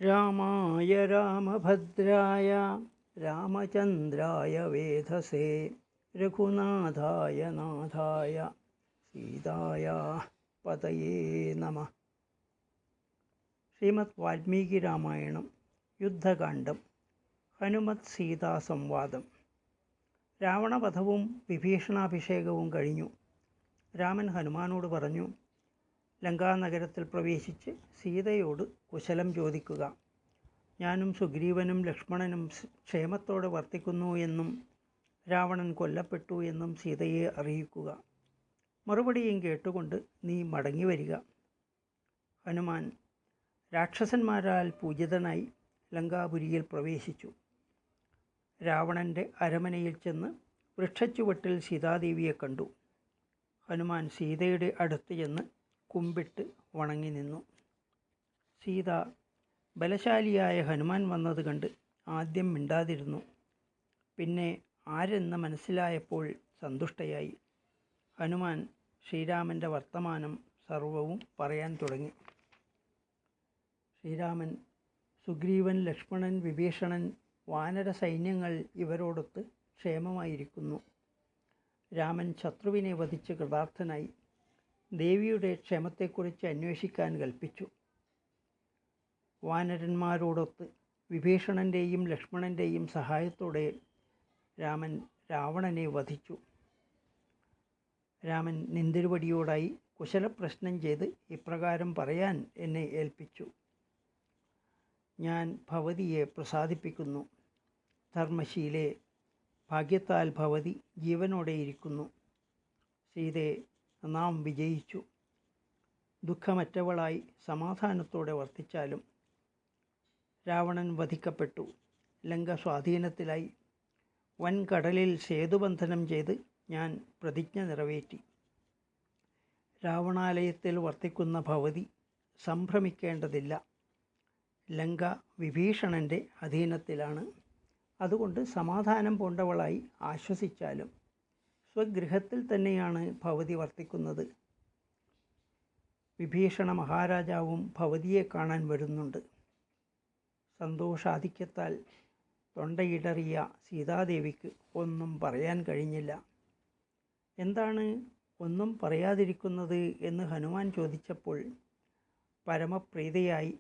രാമായ രാമഭദ്രായ രാമചന്ദ്രായ വേധസേ രഘുനാഥായ നാഥായ സീതായ പതയേ നമഃ. ശ്രീമദ് വാൽമീകി രാമായണം യുദ്ധകാന്ഡം. ഹനുമത് സീതാ സംവാദം. രാവണവധവും വിഭീഷണാഭിഷേകവും കഴിഞ്ഞു. രാമൻ ഹനുമാനോട് പറഞ്ഞു, ലങ്കാനഗരത്തിൽ പ്രവേശിച്ച് സീതയോട് കുശലം ചോദിക്കുക. ഞാനും സുഗ്രീവനും ലക്ഷ്മണനും ക്ഷേമത്തോടെ വർത്തിക്കുന്നു എന്നും രാവണൻ കൊല്ലപ്പെട്ടു എന്നും സീതയെ അറിയിക്കുക. മറുപടിയും കേട്ടുകൊണ്ട് നീ മടങ്ങി വരിക. ഹനുമാൻ രാക്ഷസന്മാരാൽ പൂജിതനായി ലങ്കാപുരിയിൽ പ്രവേശിച്ചു. രാവണൻ്റെ അരമനയിൽ ചെന്ന് വൃക്ഷച്ചുവട്ടിൽ സീതാദേവിയെ കണ്ടു. ഹനുമാൻ സീതയുടെ അടുത്ത് ചെന്ന് കുമ്പിട്ട് വണങ്ങി നിന്നു. സീത ബലശാലിയായ ഹനുമാൻ വന്നത് കണ്ട് ആദ്യം മിണ്ടാതിരുന്നു. പിന്നെ ആരെന്ന് മനസ്സിലായപ്പോൾ സന്തുഷ്ടയായി. ഹനുമാൻ ശ്രീരാമൻ്റെ വർത്തമാനം സർവവും പറയാൻ തുടങ്ങി. ശ്രീരാമൻ, സുഗ്രീവൻ, ലക്ഷ്മണൻ, വിഭീഷണൻ, വാനര സൈന്യങ്ങൾ ഇവരോടൊത്ത് ക്ഷേമമായിരിക്കുന്നു. രാമൻ ശത്രുവിനെ വധിച്ച് കൃതാർത്ഥനായി. ദേവിയുടെ ക്ഷേമത്തെക്കുറിച്ച് അന്വേഷിക്കാൻ കൽപ്പിച്ചു. വാനരന്മാരോടൊത്ത് വിഭീഷണൻ്റെയും ലക്ഷ്മണൻ്റെയും സഹായത്തോടെ രാമൻ രാവണനെ വധിച്ചു. രാമൻ നിന്തിരുവടിയോടായി കുശലപ്രശ്നം ചെയ്ത് ഇപ്രകാരം പറയാൻ എന്നെ ഏൽപ്പിച്ചു. ഞാൻ ഭവതിയെ പ്രസാദിപ്പിക്കുന്നു. ധർമ്മശീലേ, ഭാഗ്യത്താൽ ഭവതി ജീവനോടെയിരിക്കുന്നു. സീതയെ, നാം വിജയിച്ചു. ദുഃഖമറ്റവളായി സമാധാനത്തോടെ വർത്തിച്ചാലും. രാവണൻ വധിക്കപ്പെട്ടു. ലങ്ക സ്വാധീനത്തിലായി. വൻകടലിൽ സേതുബന്ധനം ചെയ്ത് ഞാൻ പ്രതിജ്ഞ നിറവേറ്റി. രാവണാലയത്തിൽ വർത്തിക്കുന്ന ഭവതി സംഭ്രമിക്കേണ്ടതില്ല. ലങ്ക വിഭീഷണൻ്റെ അധീനത്തിലാണ്. അതുകൊണ്ട് സമാധാനം പൂണ്ടവളായി ആശ്വസിച്ചാലും. സ്വഗൃഹത്തിൽ തന്നെയാണ് ഭവതി വർത്തിക്കുന്നത്. വിഭീഷണ മഹാരാജാവും ഭവതിയെ കാണാൻ വരുന്നുണ്ട്. സന്തോഷാധിക്യത്താൽ തൊണ്ടയിടറിയ സീതാദേവിക്ക് ഒന്നും പറയാൻ കഴിഞ്ഞില്ല. എന്താണ് ഒന്നും പറയാതിരിക്കുന്നത് എന്ന് ഹനുമാൻ ചോദിച്ചപ്പോൾ പരമപ്രീതയായി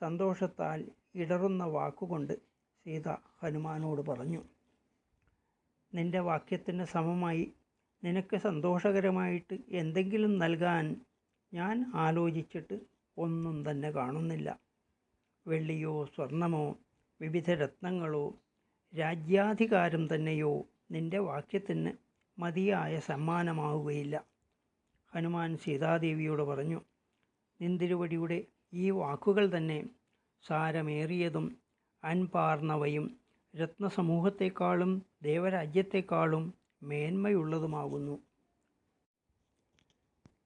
സന്തോഷത്താൽ ഇടറുന്ന വാക്കുകൊണ്ട് സീത ഹനുമാനോട് പറഞ്ഞു, നിന്റെ വാക്യത്തിന് സമമായി നിനക്ക് സന്തോഷകരമായിട്ട് എന്തെങ്കിലും നൽകാൻ ഞാൻ ആലോചിച്ചിട്ട് ഒന്നും തന്നെ കാണുന്നില്ല. വെള്ളിയോ സ്വർണമോ വിവിധ രത്നങ്ങളോ രാജ്യാധികാരം തന്നെയോ നിന്റെ വാക്യത്തിന് മതിയായ സമ്മാനമാവുകയില്ല. ഹനുമാൻ സീതാദേവിയോട് പറഞ്ഞു, നിന്തിരുവടിയുടെ ഈ വാക്കുകൾ തന്നെ സാരമേറിയതും അൻപാർന്നവയും രത്നസമൂഹത്തെക്കാളും ദേവരാജ്യത്തെക്കാളും മേന്മയുള്ളതുമാകുന്നു.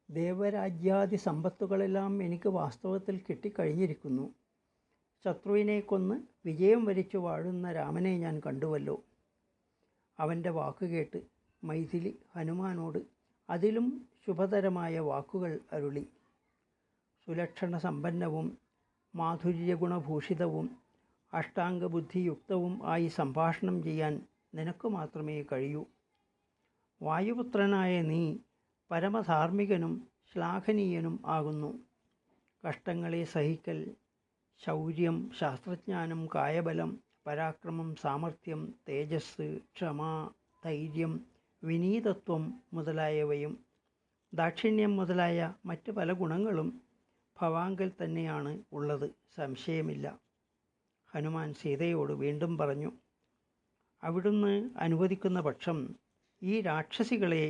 ദേവരാജ്യാദി സമ്പത്തുകളെല്ലാം എനിക്ക് വാസ്തവത്തിൽ കിട്ടിക്കഴിഞ്ഞിരിക്കുന്നു. ശത്രുവിനെ കൊന്ന് വിജയം വരിച്ചു വാഴുന്ന രാമനെ ഞാൻ കണ്ടുവല്ലോ. അവൻ്റെ വാക്കുകേട്ട് മൈഥിലി ഹനുമാനോട് അതിലും ശുഭതരമായ വാക്കുകൾ അരുളി. സുലക്ഷണ സമ്പന്നവും മാധുര്യഗുണഭൂഷിതവും അഷ്ടാംഗബുദ്ധിയുക്തവും ആയി സംഭാഷണം ചെയ്യാൻ നിനക്ക് മാത്രമേ കഴിയൂ. വായുപുത്രനായ നീ പരമധാർമ്മികനും ശ്ലാഘനീയനും ആകുന്നു. കഷ്ടങ്ങളെ സഹിക്കൽ, ശൗര്യം, ശാസ്ത്രജ്ഞാനം, കായബലം, പരാക്രമം, സാമർഥ്യം, തേജസ്, ക്ഷമ, ധൈര്യം, വിനീതത്വം മുതലായവയും ദാക്ഷിണ്യം മുതലായ മറ്റ് പല ഗുണങ്ങളും ഭവാങ്കിൽ തന്നെയാണ് ഉള്ളത്, സംശയമില്ല. ഹനുമാൻ സീതയോട് വീണ്ടും പറഞ്ഞു, അവിടുന്ന് അനുവദിക്കുന്ന പക്ഷം ഈ രാക്ഷസികളെ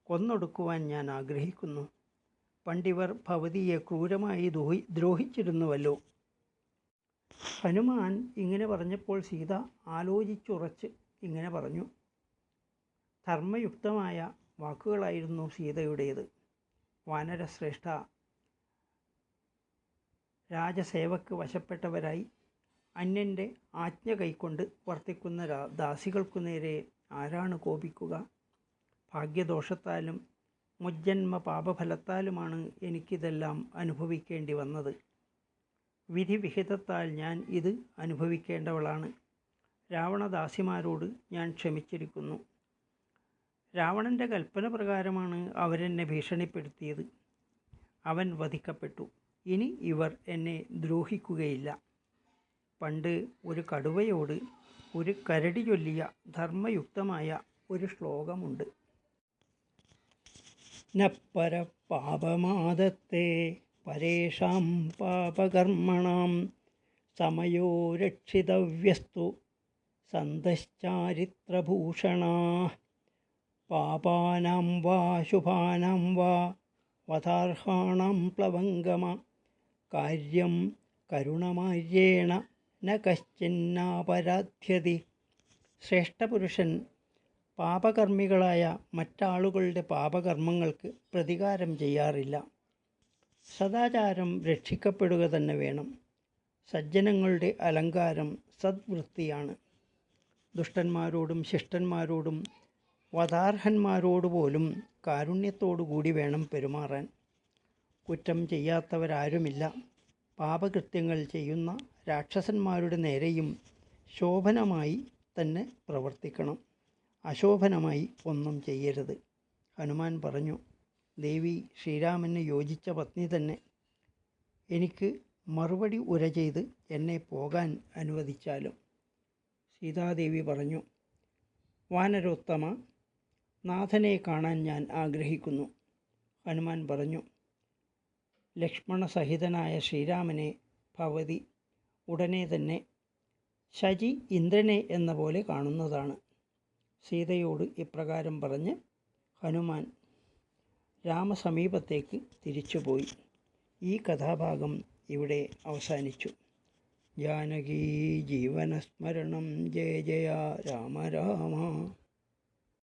കൊന്നൊടുക്കുവാൻ ഞാൻ ആഗ്രഹിക്കുന്നു. പണ്ടിവർ ഭവതിയെ ക്രൂരമായി ദ്രോഹിച്ചിരുന്നുവല്ലോ. ഹനുമാൻ ഇങ്ങനെ പറഞ്ഞപ്പോൾ സീത ആലോചിച്ചുറച്ച് ഇങ്ങനെ പറഞ്ഞു. ധർമ്മയുക്തമായ വാക്കുകളായിരുന്നു സീതയുടേത്. വാനരശ്രേഷ്ഠ, രാജസേവക്ക് വശപ്പെട്ടവരായി അന്യൻ്റെ ആജ്ഞ കൈക്കൊണ്ട് വർത്തിക്കുന്ന ദാസികൾക്കു നേരെ ആരാണ് കോപിക്കുക? ഭാഗ്യദോഷത്താലും മുജ്ജന്മ പാപഫലത്താലുമാണ് എനിക്കിതെല്ലാം അനുഭവിക്കേണ്ടി വന്നത്. വിധിവിഹിതത്താൽ ഞാൻ ഇത് അനുഭവിക്കേണ്ടവളാണ്. രാവണദാസിമാരോട് ഞാൻ ക്ഷമിച്ചിരിക്കുന്നു. രാവണൻ്റെ കൽപ്പന പ്രകാരമാണ് അവരെന്നെ ഭീഷണിപ്പെടുത്തിയത്. അവൻ വധിക്കപ്പെട്ടു. ഇനി ഇവർ എന്നെ ദ്രോഹിക്കുകയില്ല. പണ്ട് ഒരു കടുവയോട് ഒരു കരടി ചൊല്ലിയ ധർമ്മയുക്തമായ ഒരു ശ്ലോകമുണ്ട്. നപ്പര പാപമാദത്തെ പരേഷാം പാപകർമ്മണാം സമയോ രക്ഷിതവ്യസ്തു സന്തശ്ചാരിത്രഭൂഷണാ പാപാനാം വാ ശുഭാനാം വാ വധാർഹാണാം പ്ലവംഗമ കാര്യം കരുണമാര്യേണ ന കശ്ചിന്നാപരാധ്യതി. ശ്രേഷ്ഠപുരുഷൻ പാപകർമ്മികളായ മറ്റാളുകളുടെ പാപകർമ്മങ്ങൾക്ക് പ്രതികാരം ചെയ്യാറില്ല. സദാചാരം രക്ഷിക്കപ്പെടുക തന്നെ വേണം. സജ്ജനങ്ങളുടെ അലങ്കാരം സദ്വൃത്തിയാണ്. ദുഷ്ടന്മാരോടും ശിഷ്ടന്മാരോടും വധാർഹന്മാരോടുപോലും കാരുണ്യത്തോടുകൂടി വേണം പെരുമാറാൻ. കുറ്റം ചെയ്യാത്തവരാരുമില്ല. പാപകൃത്യങ്ങൾ ചെയ്യുന്ന രാക്ഷസന്മാരുടെ നേരെയും ശോഭനമായി തന്നെ പ്രവർത്തിക്കണം. അശോഭനമായി ഒന്നും ചെയ്യരുത്. ഹനുമാൻ പറഞ്ഞു, ദേവി ശ്രീരാമന് യോജിച്ച പത്നി തന്നെ. എനിക്ക് മറുപടി ഉര ചെയ്ത് എന്നെ പോകാൻ അനുവദിച്ചാലും. സീതാദേവി പറഞ്ഞു, വാനരോത്തമ, നാഥനെ കാണാൻ ഞാൻ ആഗ്രഹിക്കുന്നു. ഹനുമാൻ പറഞ്ഞു, ലക്ഷ്മണസഹിതനായ ശ്രീരാമനെ ഭവതി ഉടനെ തന്നെ ശചി ഇന്ദ്രനെ എന്ന പോലെ കാണുന്നതാണ്. സീതയോട് ഇപ്രകാരം പറഞ്ഞ് ഹനുമാൻ രാമസമീപത്തേക്ക് തിരിച്ചുപോയി. ഈ കഥാഭാഗം ഇവിടെ അവസാനിച്ചു. ജാനകീ ജീവനസ്മരണം ജയ ജയ രാമ രാമ.